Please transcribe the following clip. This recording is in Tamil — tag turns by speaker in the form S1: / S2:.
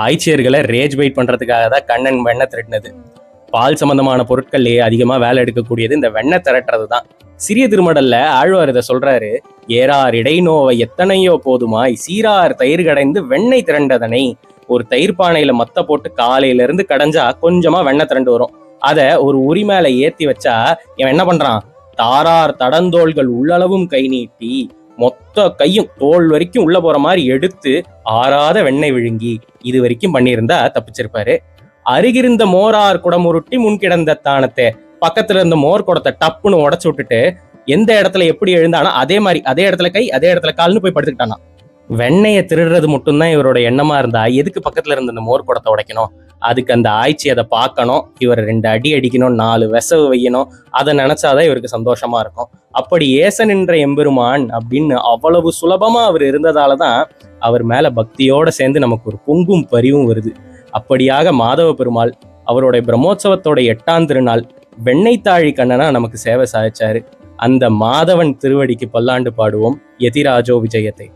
S1: ஆய்ச்சியர்களை ரேஜ் வெயிட் பண்றதுக்காக தான் கண்ணன் வெண்ணெய் திரட்டினது. பால் சம்பந்தமான பொருட்கள்லயே அதிகமா வேலை எடுக்கக்கூடியது இந்த வெண்ணெய் திரட்டுறது தான். சிறிய திருமடல்ல ஆழ்வார் இதை சொல்றாரு. ஏறார் இடைநோவை எத்தனையோ போதுமாய் சீரார் தயிர் கடைந்து வெண்ணெய் திரண்டதனை. ஒரு தயிர் பானையில மத்த போட்டு காலையில இருந்து கடைஞ்சா கொஞ்சமா வெண்ணெய் திரண்டு வரும். அத ஒரு உரி மேல ஏத்தி வச்சா இவன் என்ன பண்றான், தாரார் தடந்தோள்கள் உள்ளளவும் கை நீட்டி மொத்த கையும் தோல் வரைக்கும் உள்ள போற மாதிரி எடுத்து ஆறாத வெண்ணெய் விழுங்கி இது வரைக்கும் பண்ணியிருந்தா தப்பிச்சிருப்பாரு. அருகிருந்த மோரார் குடமுருட்டி முன்கிடந்த தானத்தை, பக்கத்துல இருந்த மோர் குடத்தை டப்புன்னு உடச்சு விட்டுட்டு எந்த இடத்துல எப்படி எழுந்தானா அதே மாதிரி அதே இடத்துல கை அதே இடத்துல கால்னு போய் படுத்துக்கிட்டானா. வெண்ணெயை திருடுறது மட்டும்தான் இவரோட எண்ணமா இருந்தா எதுக்கு பக்கத்துல இருந்த அந்த மோர் குடத்தை உடைக்கணும்? அதுக்கு அந்த ஆய்ச்சி அதை பார்க்கணும், இவர் 2 அடி அடிக்கணும், 4 வெசவு வையணும், அதை நினைச்சாதான் இவருக்கு சந்தோஷமா இருக்கும். அப்படி ஏசன் என்ற எம்பெருமான் அப்படின்னு அவ்வளவு சுலபமா அவர் இருந்ததாலதான் அவர் மேல பக்தியோட சேர்ந்து நமக்கு ஒரு பொங்கும் பரிவும் வருது. அப்படியாக மாதவ பெருமாள் அவருடைய பிரம்மோற்சவத்தோட 8ஆம் திருநாள் வெண்ணெய்த்தாழி கண்ணனா நமக்கு சேவை சாதிச்சாரு. அந்த மாதவன் திருவடிக்கு பல்லாண்டு பாடுவோம். யதிராஜோ விஜயத்தை.